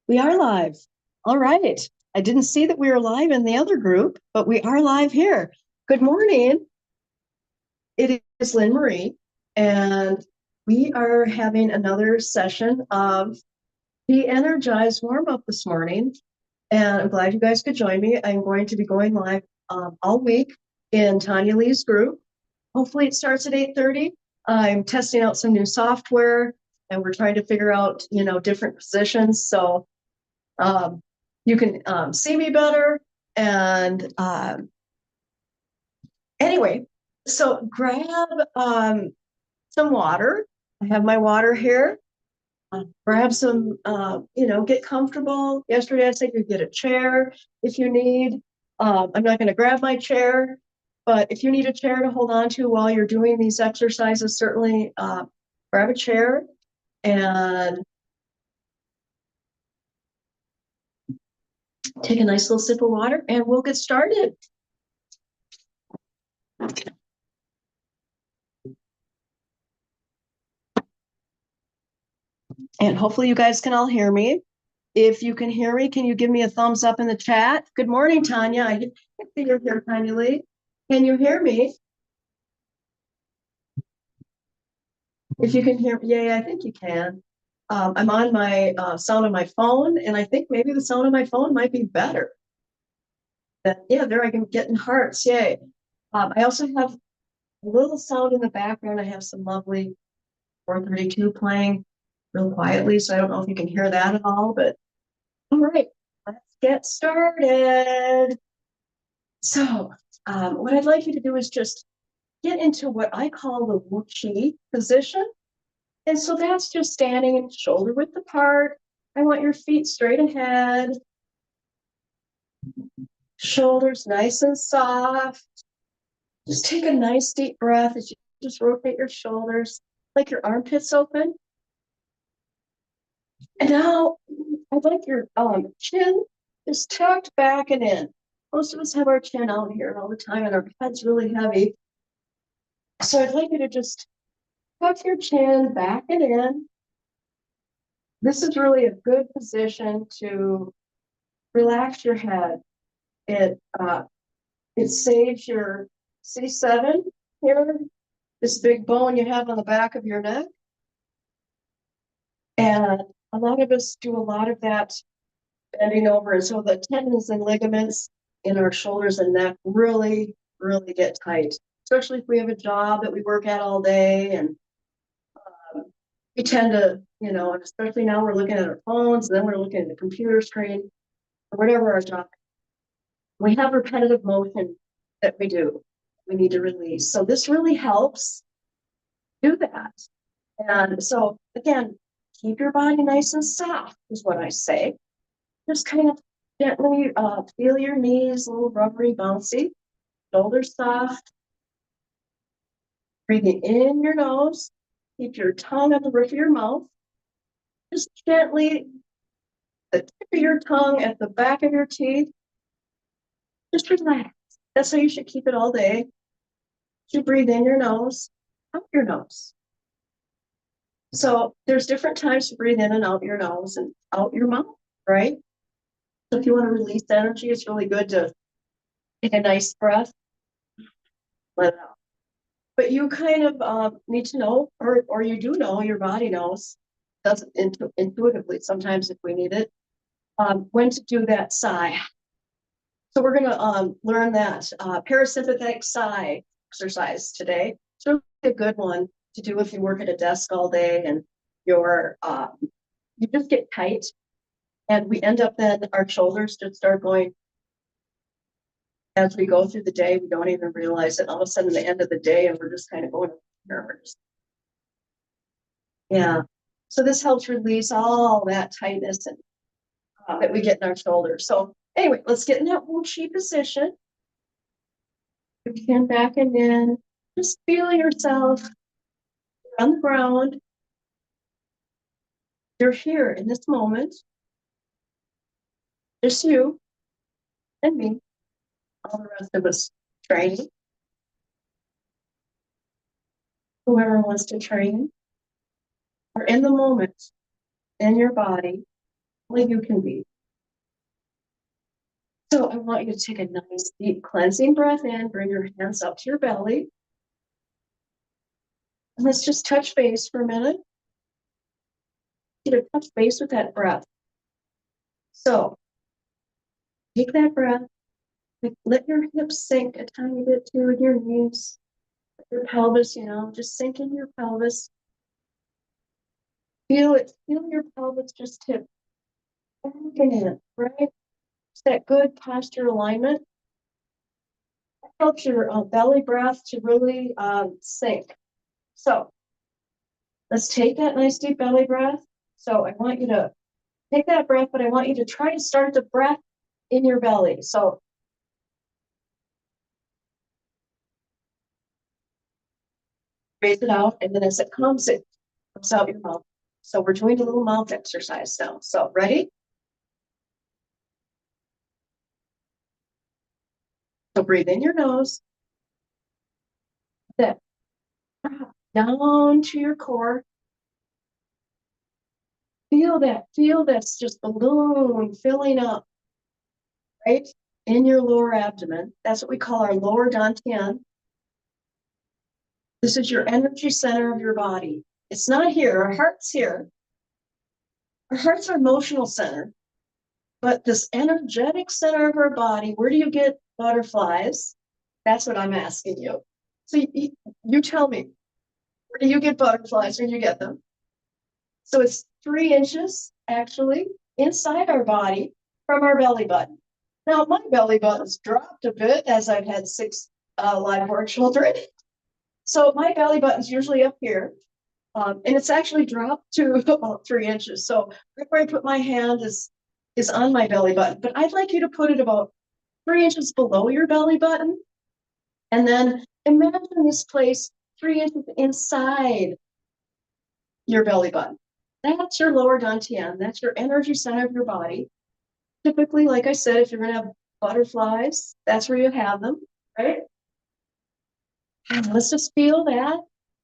We are live. All right. I didn't see that we were live in the other group, but we are live here. Good morning. It is Lynn Marie, and we are having another session of the Energized warm-up this morning. And I'm glad you guys could join me. I'm going to be going live all week in Tanya Lee's group. Hopefully it starts at 8:30. I'm testing out some new software, and we're trying to figure out, different positions. So you can see me better. And anyway, so grab some water. I have my water here. Grab some, get comfortable. Yesterday I said you get a chair if you need. I'm not going to grab my chair, but if you need a chair to hold on to while you're doing these exercises, certainly grab a chair and take a nice little sip of water, and we'll get started. And hopefully you guys can all hear me. If you can hear me, can you give me a thumbs up in the chat? Good morning, Tanya. I can see you're here, Tanya Lee. Can you hear me? If you can hear me, yeah, I think you can. I'm on my sound on my phone, and I think maybe the sound on my phone might be better. Yeah, there I can get in hearts, yay. I also have a little sound in the background. I have some lovely 432 playing real quietly, so I don't know if you can hear that at all, but all right, let's get started. So what I'd like you to do is just get into what I call the Wu Qi position. And so that's just standing shoulder width apart. I want your feet straight ahead. Shoulders nice and soft. Just take a nice deep breath as you just rotate your shoulders, like your armpits open. And now I'd like your chin is tucked back and in. Most of us have our chin out here all the time, and our head's really heavy. So I'd like you to just tuck your chin back and in. This is really a good position to relax your head. It saves your C7 here, this big bone you have on the back of your neck. And a lot of us do a lot of that bending over. And so the tendons and ligaments in our shoulders and neck really, really get tight, especially if we have a job that we work at all day. And we tend to, and especially now we're looking at our phones, and then we're looking at the computer screen, or whatever our job. We have repetitive motion that we do. We need to release. So this really helps do that. And so again, keep your body nice and soft is what I say. Just kind of gently feel your knees, a little rubbery, bouncy, shoulders soft. Breathing in your nose. Keep your tongue at the roof of your mouth. Just gently, the tip of your tongue at the back of your teeth. Just relax. That's how you should keep it all day. You breathe in your nose, out your nose. So there's different times to breathe in and out your nose and out your mouth, right? So if you want to release energy, it's really good to take a nice breath, let it out. But you kind of need to know, or you do know, your body knows, does it intuitively sometimes if we need it, when to do that sigh. So we're going to learn that parasympathetic sigh exercise today. It's really a good one to do if you work at a desk all day and you just get tight, and we end up then our shoulders just start going as we go through the day. We don't even realize it. All of a sudden, the end of the day, and we're just kind of going nervous. Yeah. So this helps release all that tightness and that we get in our shoulders. So anyway, let's get in that Wu Qi position. Your chin back and in. Just feel yourself on the ground. You're here in this moment. Just you and me. All the rest of us training. Whoever wants to train. Are in the moment, in your body. Only you can be. So I want you to take a nice deep cleansing breath in, bring your hands up to your belly. And let's just touch base for a minute. You know, touch base with that breath. So take that breath. Let your hips sink a tiny bit too, and your knees, your pelvis, just sink in your pelvis. Feel it, feel your pelvis just tip back and in, right? It's that good posture alignment. That helps your belly breath to really sink. So let's take that nice deep belly breath. So I want you to take that breath, but I want you to try to start the breath in your belly. So raise it out, and then as it comes out your mouth. So we're doing a little mouth exercise now. So ready? So breathe in your nose. Then down to your core. Feel that's just balloon filling up, right? In your lower abdomen. That's what we call our lower dantian. This is your energy center of your body. It's not here, our heart's here. Our heart's our emotional center. But this energetic center of our body, where do you get butterflies? That's what I'm asking you. So you tell me, where do you get butterflies when you get them? So it's 3 inches actually inside our body from our belly button. Now my belly button's dropped a bit as I've had 6 live-born children. So my belly button's usually up here. And it's actually dropped to about 3 inches. So right where I put my hand is on my belly button. But I'd like you to put it about 3 inches below your belly button. And then imagine this place 3 inches inside your belly button. That's your lower dantian. That's your energy center of your body. Typically, like I said, if you're going to have butterflies, that's where you have them, right? And let's just feel that.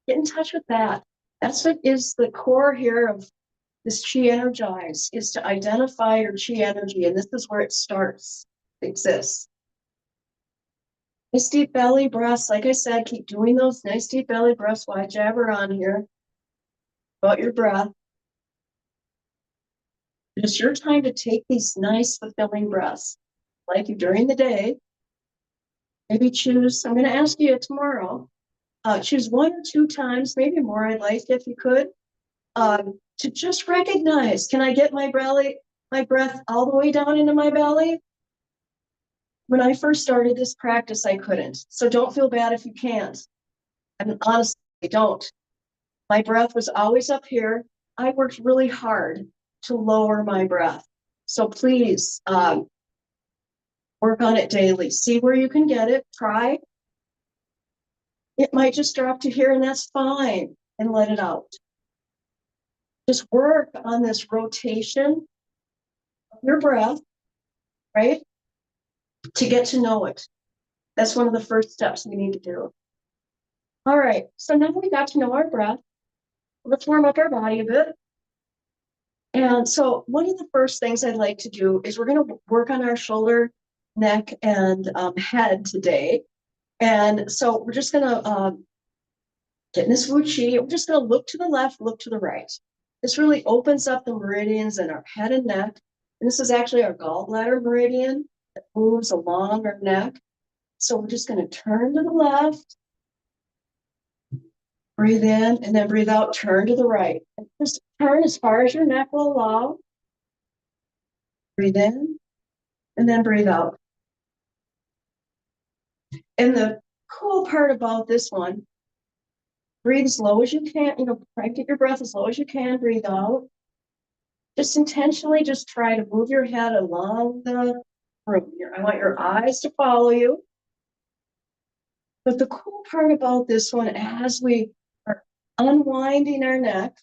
Get in touch with that. That's what is the core here of this Chi Energize, is to identify your Chi energy. And this is where it starts, it exists. Nice deep belly breaths. Like I said, keep doing those nice deep belly breaths while I jabber on here about your breath. It's your time to take these nice, fulfilling breaths, like you during the day. Maybe choose, I'm going to ask you tomorrow, choose 1 or 2 times, maybe more, I'd like if you could, to just recognize, can I get my breath all the way down into my belly? When I first started this practice, I couldn't. So don't feel bad if you can't. And honestly, don't. My breath was always up here. I worked really hard to lower my breath. So please work on it daily. See where you can get it. Try. It might just drop to here, and that's fine. And let it out. Just work on this rotation of your breath, right? To get to know it. That's one of the first steps we need to do. All right, so now we got to know our breath. Let's warm up our body a bit. And so one of the first things I'd like to do is we're going to work on our shoulder, neck, and head today. And so we're just going to get in this Wu Chi. We're just going to look to the left, look to the right. This really opens up the meridians in our head and neck. And this is actually our gallbladder meridian that moves along our neck. So we're just going to turn to the left, breathe in, and then breathe out, turn to the right. And just turn as far as your neck will allow. Breathe in, and then breathe out. And the cool part about this one, breathe as low as you can, try to get your breath as low as you can, breathe out. Just intentionally just try to move your head along the room here. I want your eyes to follow you. But the cool part about this one, as we are unwinding our neck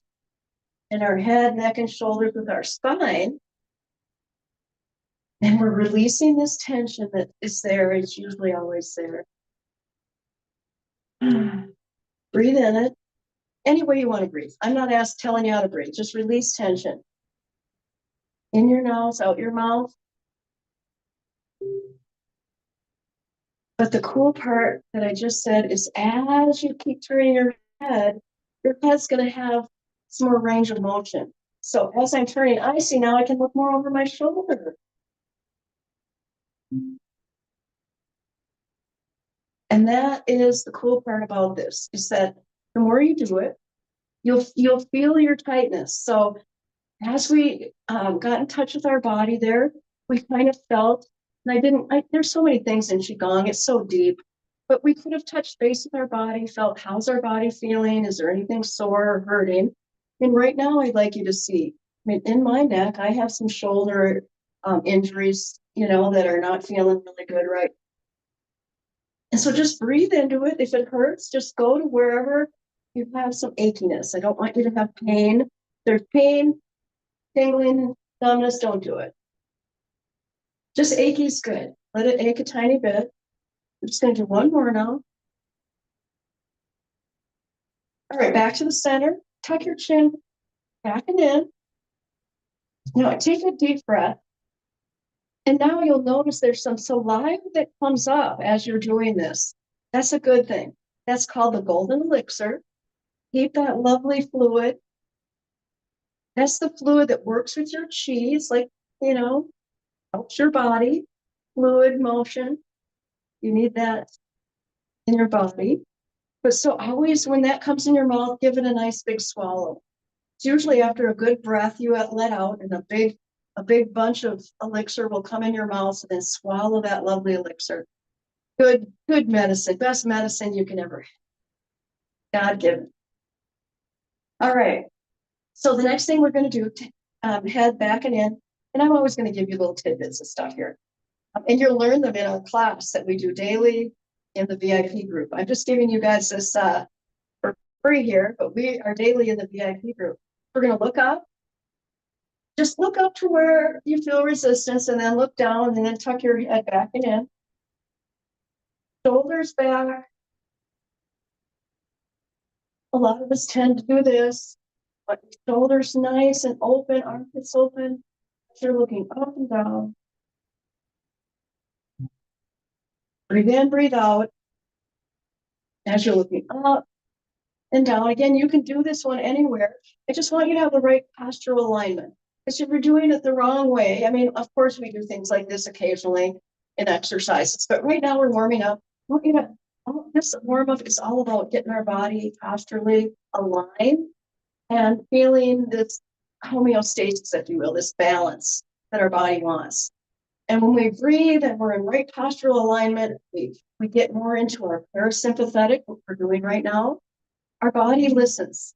and our head, neck, and shoulders with our spine, and we're releasing this tension that is there, it's usually always there. Breathe in it. Any way you want to breathe. I'm not telling you how to breathe. Just release tension. In your nose, out your mouth. But the cool part that I just said is as you keep turning your head's going to have some more range of motion. So as I'm turning, I see now I can look more over my shoulder. And that is the cool part about this, is that the more you do it, you'll feel your tightness. So as we got in touch with our body there, we kind of felt, and there's so many things in Qigong, it's so deep, but we could have touched base with our body, felt how's our body feeling? Is there anything sore or hurting? And right now I'd like you to see, I mean, in my neck, I have some shoulder injuries, that are not feeling really good right. And so just breathe into it. If it hurts, just go to wherever you have some achiness. I don't want you to have pain. If there's pain, tingling, numbness, don't do it. Just achy is good. Let it ache a tiny bit. I'm just going to do one more now. All right, back to the center. Tuck your chin back and in. Now take a deep breath. And now you'll notice there's some saliva that comes up as you're doing this. That's a good thing. That's called the golden elixir. Keep that lovely fluid. That's the fluid that works with your chi. It's like, helps your body, fluid motion. You need that in your body. But so always when that comes in your mouth, give it a nice big swallow. It's usually after a good breath you let out, and a big bunch of elixir will come in your mouth, and then swallow that lovely elixir. Good medicine, best medicine you can ever have. God given. All right. So the next thing we're going to do, head back and in, and I'm always going to give you little tidbits of stuff here. And you'll learn them in our class that we do daily in the VIP group. I'm just giving you guys this for free here, but we are daily in the VIP group. We're going to look up. Just look up to where you feel resistance, and then look down, and then tuck your head back and in. Shoulders back. A lot of us tend to do this, but shoulders nice and open, armpits open. You're looking up and down. Breathe in, breathe out. As you're looking up and down. Again, you can do this one anywhere. I just want you to have the right postural alignment. Because if you're doing it the wrong way, I mean, of course we do things like this occasionally in exercises, but right now we're warming up. I want you to, this warm up is all about getting our body posturally aligned and feeling this homeostasis, if you will, this balance that our body wants. And when we breathe and we're in right postural alignment, we get more into our parasympathetic, what we're doing right now. Our body listens.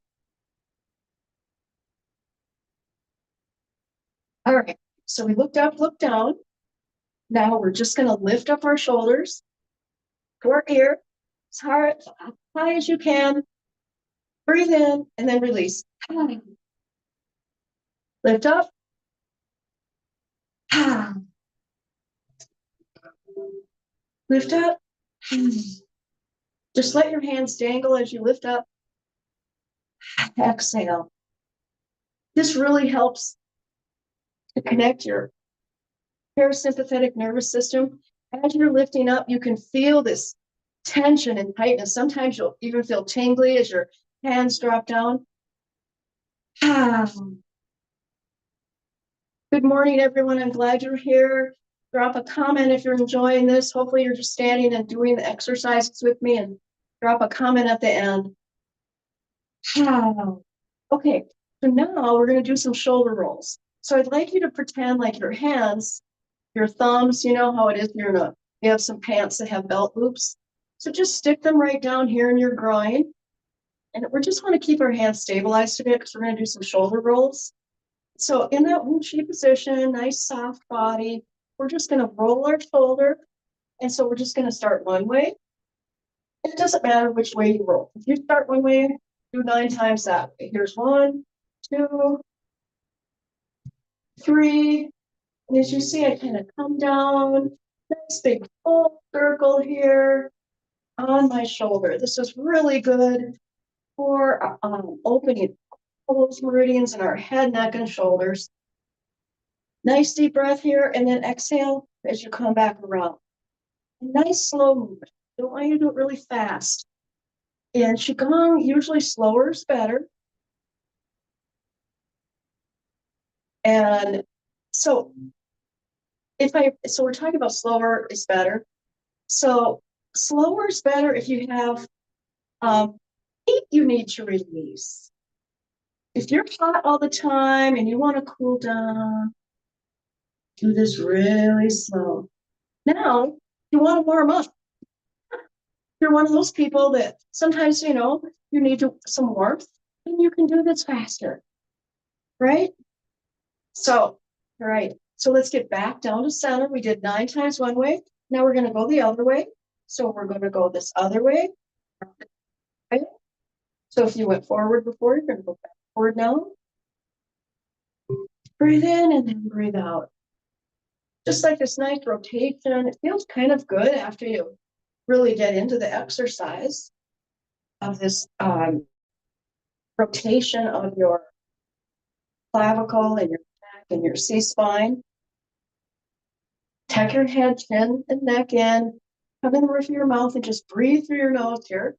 All right, so we looked up, looked down. Now we're just going to lift up our shoulders to our ear, as high as you can. Breathe in and then release. Lift up. Lift up. Just let your hands dangle as you lift up. Exhale. This really helps to connect your parasympathetic nervous system. As you're lifting up, you can feel this tension and tightness. Sometimes you'll even feel tingly as your hands drop down. Good morning, everyone. I'm glad you're here. Drop a comment if you're enjoying this. Hopefully you're just standing and doing the exercises with me, and drop a comment at the end. Okay, so now we're going to do some shoulder rolls. So I'd like you to pretend like your hands, your thumbs, you know how it is, you have some pants that have belt loops. So just stick them right down here in your groin. And we just want to keep our hands stabilized a bit because we're going to do some shoulder rolls. So in that Wu Chi position, nice soft body, we're just going to roll our shoulder. And so we're just going to start one way. It doesn't matter which way you roll. If you start one way, do 9 times that way. Here's 1, 2, 3. And as you see, I kind of come down, nice big full circle here on my shoulder. This is really good for opening all those meridians in our head, neck, and shoulders. Nice deep breath here, and then exhale as you come back around. Nice slow movement. Don't want you to do it really fast. And Qigong, usually slower is better. And so we're talking about slower is better. So slower is better if you have heat you need to release. If you're hot all the time and you want to cool down, do this really slow. Now, you want to warm up. You're one of those people that sometimes, you need some warmth, and you can do this faster, right? So, all right. So let's get back down to center. We did 9 times one way. Now we're going to go the other way. So we're going to go this other way. Okay. So if you went forward before, you're going to go backward now. Breathe in and then breathe out. Just like this nice rotation. It feels kind of good after you really get into the exercise of this rotation of your clavicle and your back and your C-spine. Tuck your head, chin and neck in. Come in the roof of your mouth and just breathe through your nose here.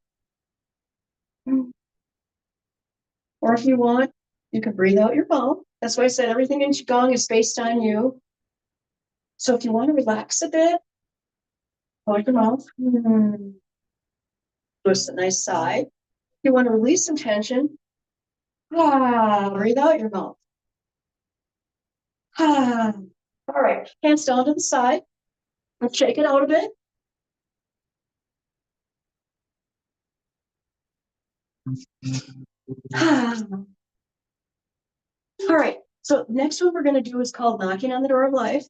Or if you want, you can breathe out your mouth. That's why I said everything in Qigong is based on you. So if you want to relax a bit, hold your mouth. Twist a nice sigh. If you want to release some tension, breathe out your mouth. All right, hands down to the side. Let's shake it out a bit. All right, so next one we're going to do is called knocking on the door of life.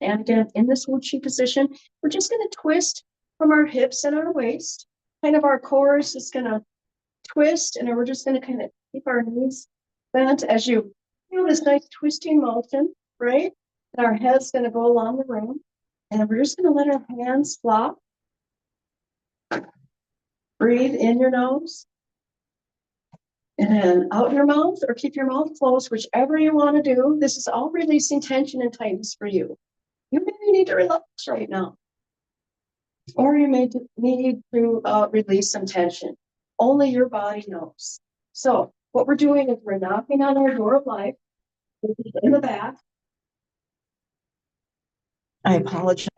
And again, in this Wu Chi position, we're just going to twist from our hips and our waist. Kind of our core is just going to twist, and we're just going to kind of keep our knees bent as you feel this nice twisting motion, right? And our head's going to go along the room. And we're just going to let our hands flop. Breathe in your nose. And then out your mouth, or keep your mouth closed, whichever you want to do. This is all releasing tension and tightness for you. You maybe need to relax right now. Or you may need to release some tension. Only your body knows. So what we're doing is we're knocking on our door of life in the back. I apologize.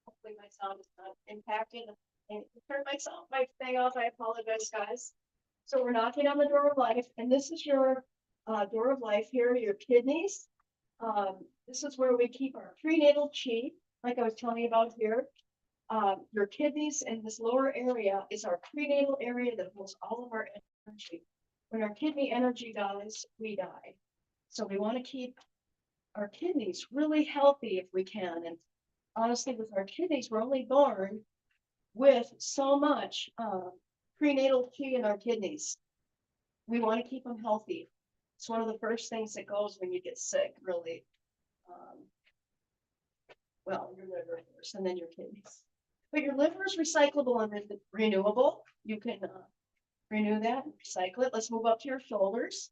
Hopefully my sound is not impacted. And turn my thing off. I apologize, guys. So we're knocking on the door of life, and this is your door of life here, your kidneys. This is where we keep our prenatal chi, like I was telling you about here. Your kidneys and this lower area is our prenatal area that holds all of our energy. When our kidney energy dies, we die. So we want to keep our kidneys really healthy if we can. And honestly, with our kidneys, we're only born with so much prenatal chi in our kidneys. We want to keep them healthy. It's one of the first things that goes when you get sick, really. Well, your liver first, and then your kidneys. But your liver is recyclable and renewable. You can renew that and recycle it. Let's move up to your shoulders.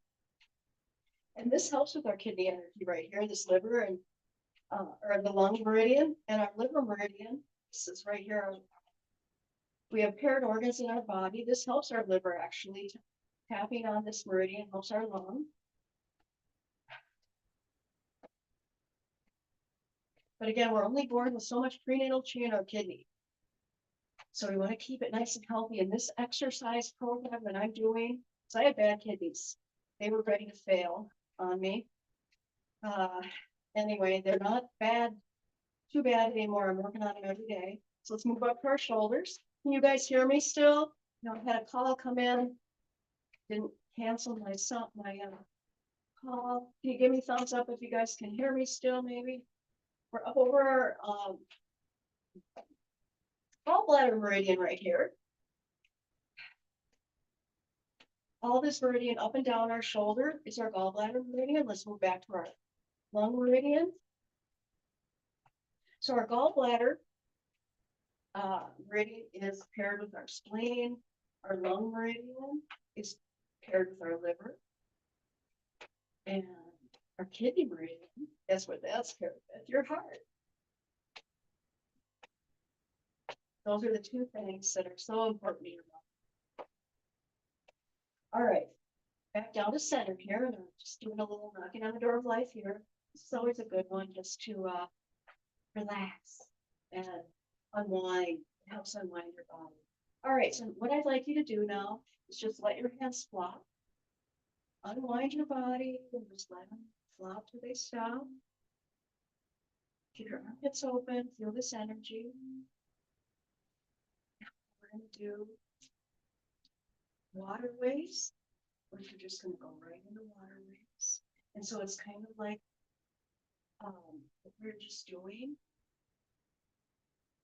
And this helps with our kidney energy right here, this liver and or the lung meridian and our liver meridian. This is right here. We have paired organs in our body. This helps our liver actually. Tapping on this meridian helps our lung. But again, we're only born with so much prenatal chi in our kidney. So we want to keep it nice and healthy. In this exercise program that I'm doing, so I had bad kidneys. They were ready to fail on me. Anyway, they're not too bad anymore. I'm working on them every day. So let's move up to our shoulders. Can you guys hear me still? I had a call come in. Didn't cancel my call. Can you give me thumbs up if you guys can hear me still, maybe? We're up over our gallbladder meridian right here. All this meridian up and down our shoulder is our gallbladder meridian. Let's move back to our lung meridian. So our gallbladder meridian is paired with our spleen. Our lung meridian is paired with our liver. And our kidney meridian. Guess what that's paired with? Your heart. Those are the two things that are so important in your life. All right, back down to center here, and I'm just doing a little knocking on the door of life here. This is always a good one just to relax and unwind. It helps unwind your body. All right, so what I'd like you to do now is just let your hands flop. Unwind your body and just let them flop till they stop. Keep your armpits open, feel this energy. We're going to do waterways, which you're just going to go right into waterways. And so it's kind of like what we're just doing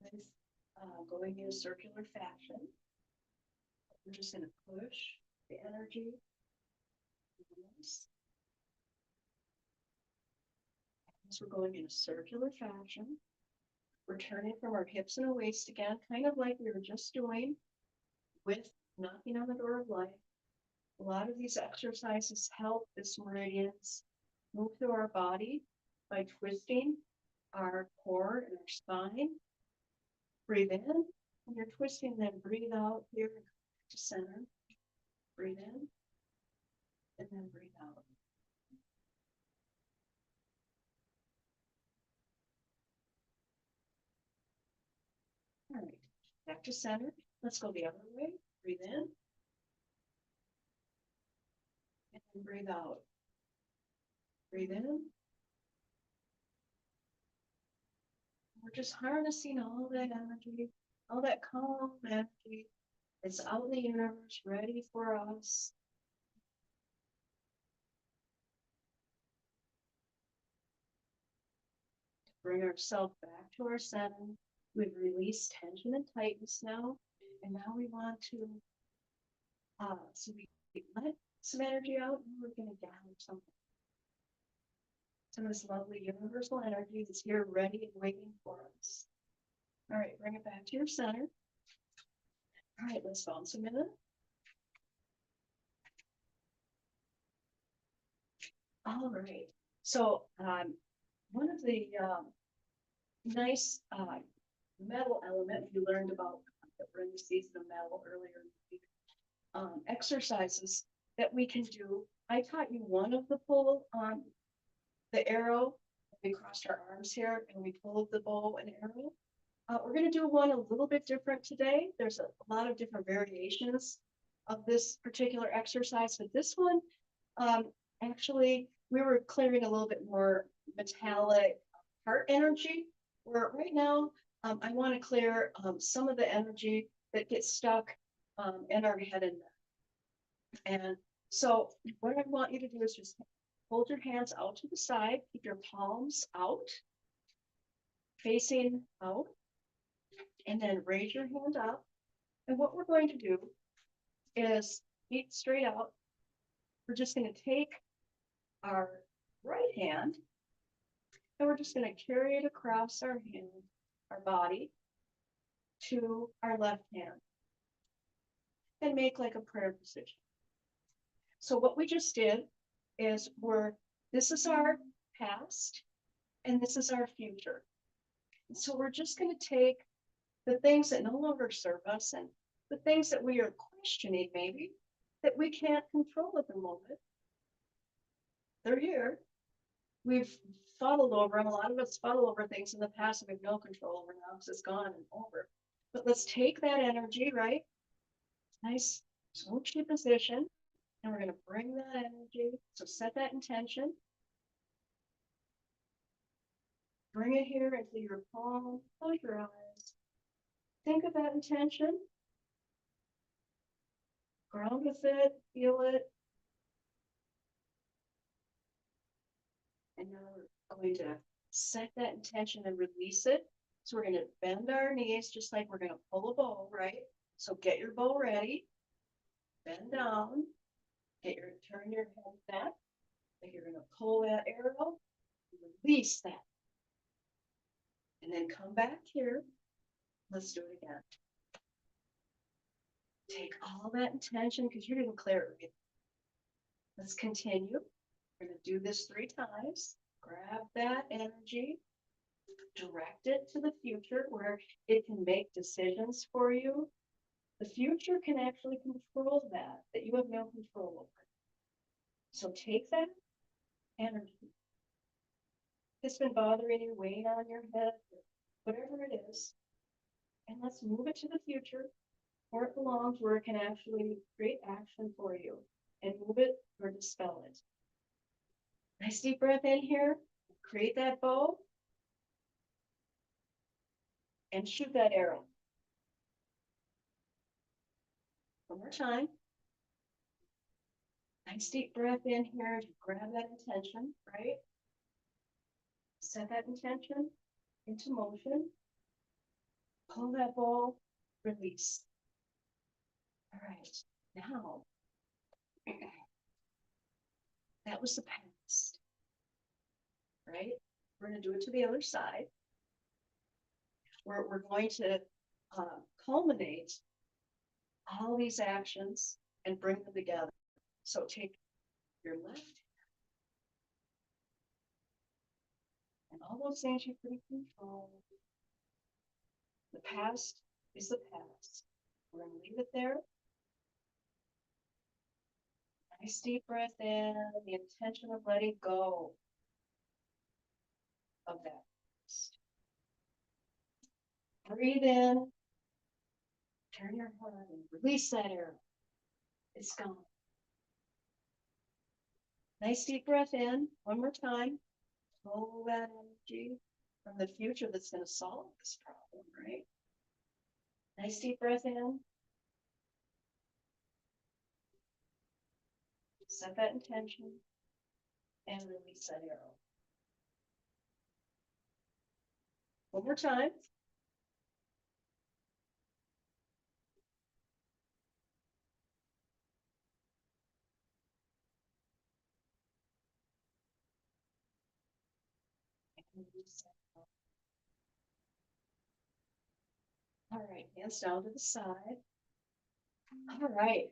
with going in a circular fashion. We're just going to push the energy. As we're going in a circular fashion, we're turning from our hips and our waist again, kind of like we were just doing with knocking on the door of life. A lot of these exercises help this meridians move through our body by twisting our core and our spine. Breathe in, when you're twisting, then breathe out here to center. Breathe in, and then breathe out. All right, back to center. Let's go the other way. Breathe in, and then breathe out. Breathe in. We're just harnessing all that energy, all that calm energy. It's out in the universe, ready for us. Bring ourselves back to our center. We've released tension and tightness now. And now we want to, so we let some energy out and we're going to gather something. Some of this lovely universal energy that's here ready and waiting for us. All right, bring it back to your center. All right, let's bounce a minute. All right, so one of the nice metal element you learned about that we're in the season of metal earlier in the week, exercises that we can do. I taught you one of the pull the arrow. We crossed our arms here and we pulled the bow and arrow. We're going to do one a little bit different today. There's a lot of different variations of this particular exercise, but this one, actually, we were clearing a little bit more metallic heart energy, where right now, I want to clear some of the energy that gets stuck in our head and neck. And so what I want you to do is just hold your hands out to the side, keep your palms out, facing out, and then raise your hand up. And what we're going to do is feet straight out. We're just going to take our right hand and we're just going to carry it across our hand, our body, to our left hand and make like a prayer position. So what we just did is this is our past and this is our future. And so we're just going to take the things that no longer serve us and the things that we are questioning maybe that we can't control at the moment. They're here. We've fuddled over them. A lot of us fuddle over things in the past that we have no control over now because it's gone and over. But let's take that energy, right? Nice swooshy position. And we're going to bring that energy. So set that intention. Bring it here into your palm. Close your eyes. Think of that intention. Ground with it. Feel it. And now we're going to set that intention and release it. So we're going to bend our knees just like we're going to pull a bow, right? So get your bow ready. Bend down. Turn your head back. Like you're going to pull that arrow. Release that. And then come back here. Let's do it again. Take all that intention because you didn't clear it. Let's continue. We're gonna do this 3 times. Grab that energy, direct it to the future where it can make decisions for you. The future can actually control that you have no control over. So take that energy. It's been bothering you, weighing on your head, whatever it is, and let's move it to the future where it belongs, where it can actually create action for you and move it or dispel it. Nice deep breath in here, create that bow, and shoot that arrow. One more time. Nice deep breath in here to grab that intention, right? Set that intention into motion. Pull that ball, release. All right, now, that was the past, right? We're gonna do it to the other side. We're going to culminate all these actions and bring them together. So take your left and all those things you couldn't control. The past is the past. We're gonna leave it there. Nice deep breath in, the intention of letting go of that past. Breathe in, turn your head and release that arrow. It's gone. Nice deep breath in, one more time. Pull that energy from the future that's going to solve this problem, right? Nice deep breath in. Set that intention and release that arrow. One more time. All right, hands down to the side. All right,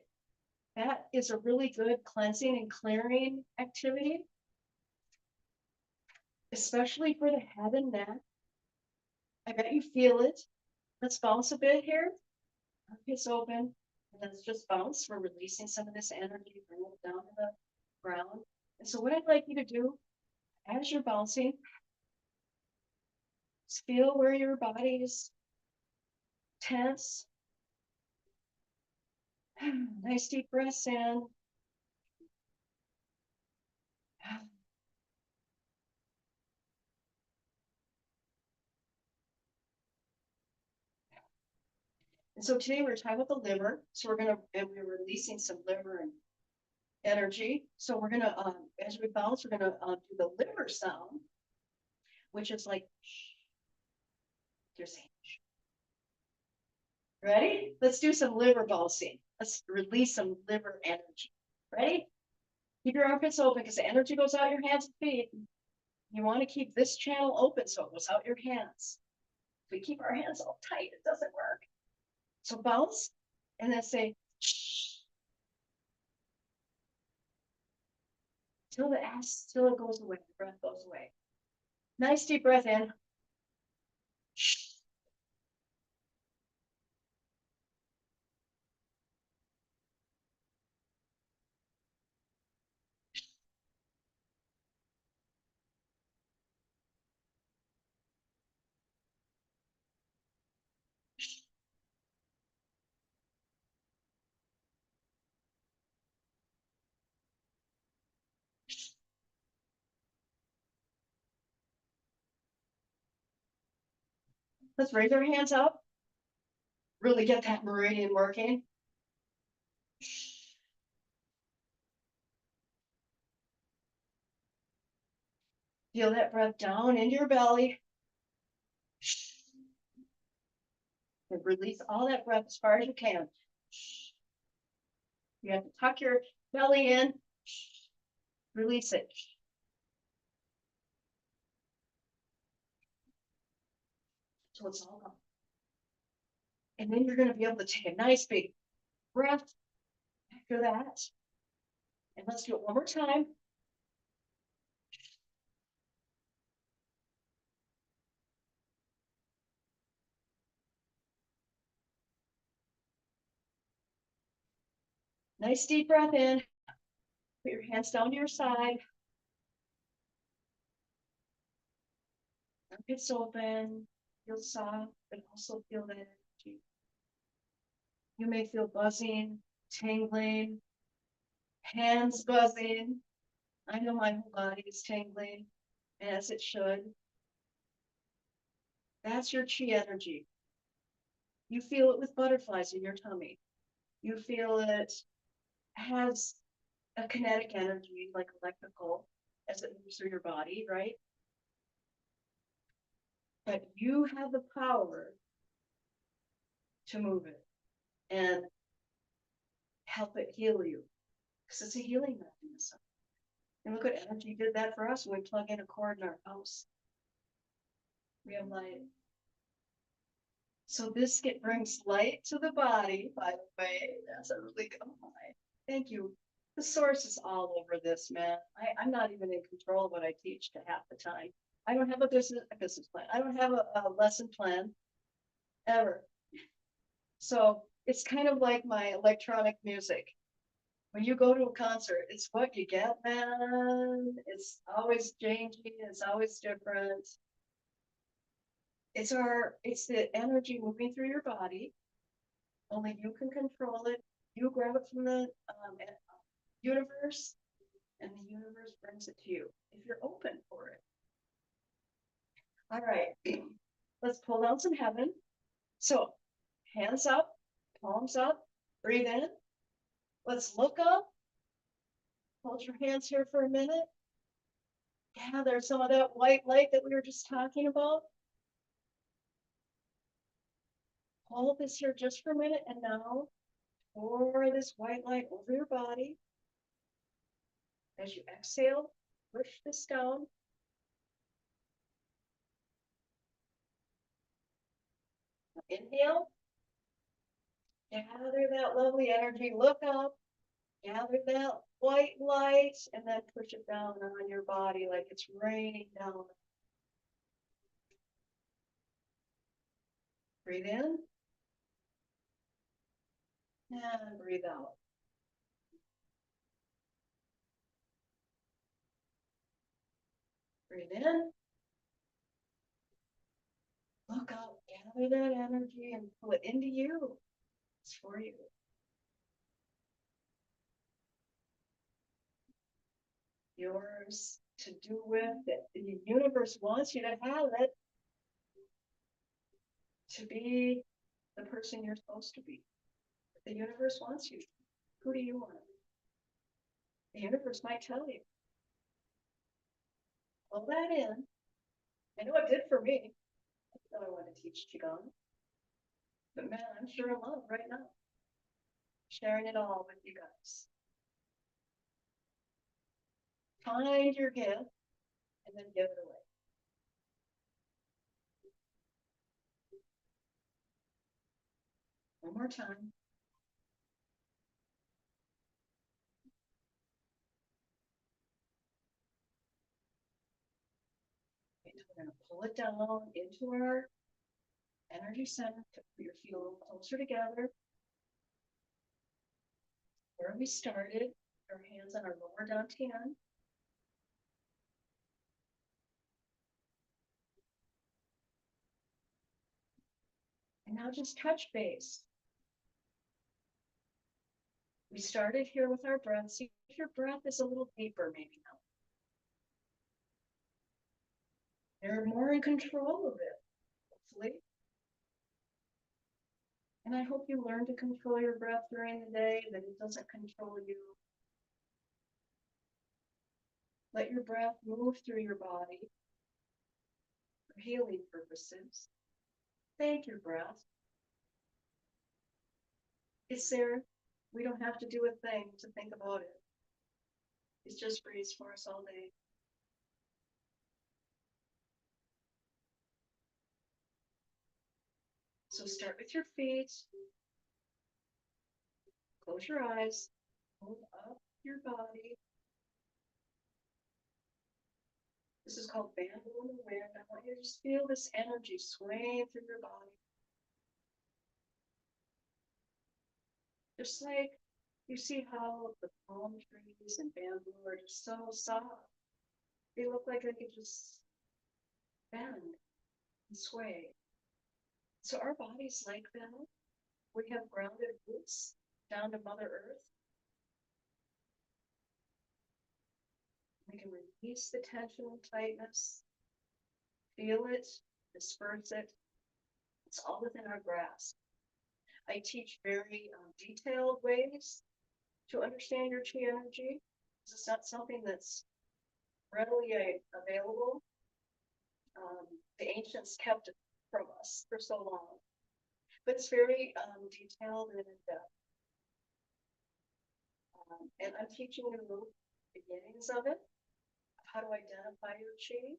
that is a really good cleansing and clearing activity, especially for the head and neck. I bet you feel it. Let's bounce a bit here. Armpits open, and let's just bounce. We're releasing some of this energy, bring it down to the ground. And so what I'd like you to do as you're bouncing, feel where your body is tense. Nice deep breaths in. And so today we're talking about the liver. So we're releasing some liver and energy. So we're gonna, as we bounce, we're gonna do the liver sound, which is like, just ready? Let's do some liver bouncing. Let's release some liver energy. Ready? Keep your armpits open because the energy goes out your hands and feet. You want to keep this channel open so it goes out your hands. If we keep our hands all tight, it doesn't work. So bounce and then say, shh. Till it goes away, the breath goes away. Nice deep breath in. Shh. Let's raise our hands up. Really get that meridian working. Feel that breath down into your belly. And release all that breath as far as you can. You have to tuck your belly in. Release it. So it's all gone. And then you're going to be able to take a nice big breath after that. And let's do it one more time. Nice deep breath in. Put your hands down to your side. Armpits open. Feel soft, but also feel that energy. You may feel buzzing, tingling, hands buzzing. I know my whole body is tingling, as it should. That's your chi energy. You feel it with butterflies in your tummy. You feel it has a kinetic energy, like electrical, as it moves through your body, right? But you have the power to move it and help it heal you, because it's a healing mechanism. And look what energy did that for us when we plug in a cord in our house. We have light. So this brings light to the body, by the way. That's a really good one. Thank you. The source is all over this, man. I'm not even in control of what I teach to half the time. I don't have a business plan. I don't have a lesson plan ever. So it's kind of like my electronic music. When you go to a concert, it's what you get, man. It's always changing. It's always different. It's the energy moving through your body. Only you can control it. You grab it from the universe, and the universe brings it to you if you're open for it. All right, let's pull down some heaven. So hands up, palms up, breathe in. Let's look up. Hold your hands here for a minute. Gather some of that white light that we were just talking about. Hold this here just for a minute, and now pour this white light over your body. As you exhale, push this down. Inhale. Gather that lovely energy. Look up. Gather that white light, and then push it down on your body like it's raining down. Breathe in. And breathe out. Breathe in. Look up, gather that energy and pull it into you. It's for you. Yours to do with it. The universe wants you to have it. To be the person you're supposed to be. The universe wants you. Who do you want? The universe might tell you. Pull that in. I know it did for me. I thought I wanted to teach Qigong. But man, I'm sure in love right now. Sharing it all with you guys. Find your gift and then give it away. One more time. We're going to pull it down into our energy center. Put your feet a little closer together. Where we started, our hands on our lower dantian. And now just touch base. We started here with our breath. See if your breath is a little deeper maybe now. You're more in control of it, hopefully. And I hope you learn to control your breath during the day, that it doesn't control you. Let your breath move through your body for healing purposes. Thank your breath. It's there. We don't have to do a thing to think about it. It just breathes for us all day. So start with your feet. Close your eyes. Move up your body. This is called bamboo in the wind. I want you to just feel this energy swaying through your body. Just like You see how the palm trees and bamboo are just so soft. They look like they could just bend and sway. So our body's like that. We have grounded roots down to Mother Earth. We can release the tension and tightness, feel it, disperse it. It's all within our grasp. I teach very detailed ways to understand your chi energy. This is not something that's readily available. The ancients kept it from us for so long, but it's very detailed and in depth. And I'm teaching you the beginnings of it, how to identify your chi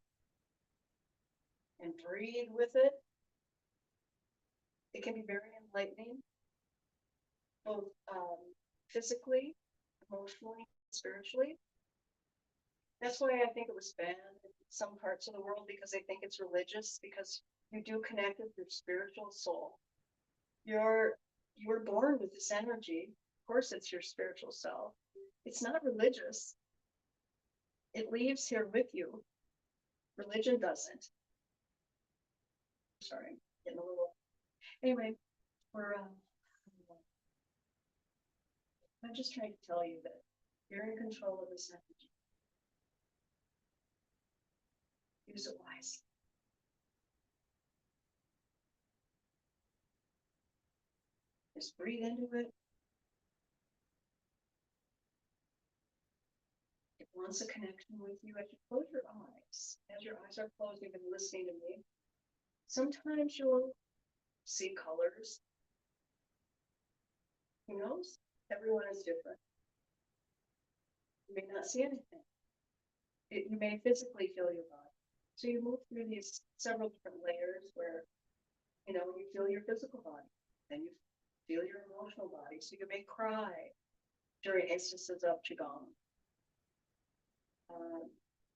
and breathe with it. It can be very enlightening, both physically, emotionally, spiritually. That's why I think it was banned in some parts of the world, because they think it's religious, because you do connect with your spiritual soul. You were born with this energy. Of course, it's your spiritual self. It's not religious. It leaves here with you. Religion doesn't. Sorry, getting a little. Anyway, I'm just trying to tell you that you're in control of this energy. Use it wisely. Just breathe into it. It wants a connection with you. As you close your eyes, as your eyes are closed, you've been listening to me. Sometimes you'll see colors. Who knows? Everyone is different. You may not see anything. You may physically feel your body. So you move through these several different layers where, you feel your physical body, then you feel your emotional body. So you may cry during instances of Qigong.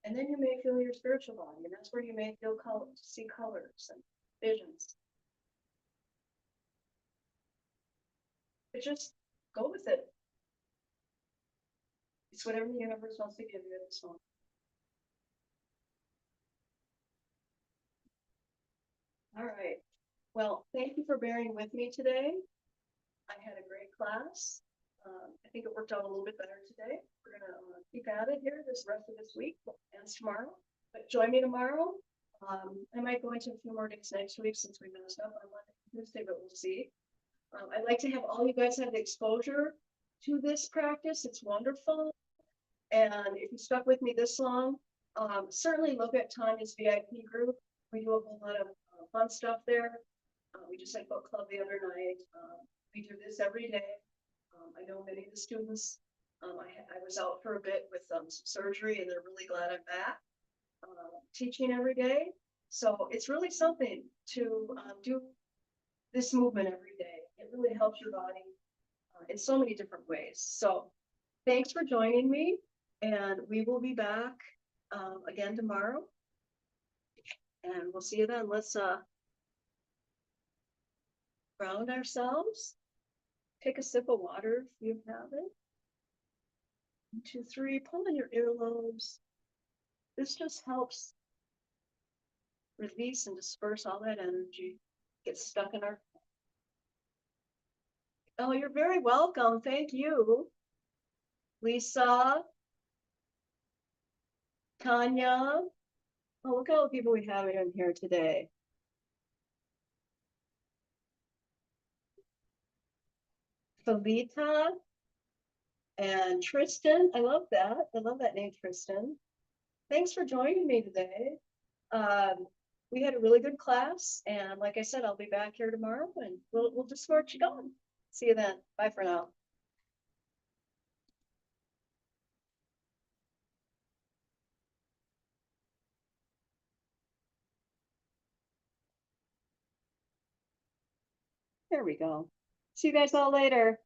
And then you may feel your spiritual body, and that's where you may feel see colors and visions. But just go with it. It's whatever the universe wants to give you at this moment. All right. Well, thank you for bearing with me today. I had a great class. I think it worked out a little bit better today. We're going to keep at it here this rest of this week and tomorrow. But join me tomorrow. I might go into a few more days next week since we messed up on Monday and Tuesday, but we'll see. I'd like to have all you guys have the exposure to this practice. It's wonderful. And if you stuck with me this long, certainly look at Tanya's VIP group. We do a whole lot of fun stuff there. We just had book club the other night. We do this every day. I know many of the students, I was out for a bit with some surgery, and they're really glad I'm back teaching every day. So it's really something to do this movement every day. It really helps your body in so many different ways. So thanks for joining me, and we will be back again tomorrow. And we'll see you then. Let's ground ourselves. Take a sip of water if you have it. 1, 2, 3, pull in your earlobes. This just helps release and disperse all that energy. Gets stuck in our. Oh, you're very welcome. Thank you. Lisa. Tanya. Oh, look at all the people we have in here today. Felita and Tristan. I love that. I love that name, Tristan. Thanks for joining me today. We had a really good class, and like I said, I'll be back here tomorrow, and we'll just start Qigong. See you then. Bye for now. There we go. See you guys all later.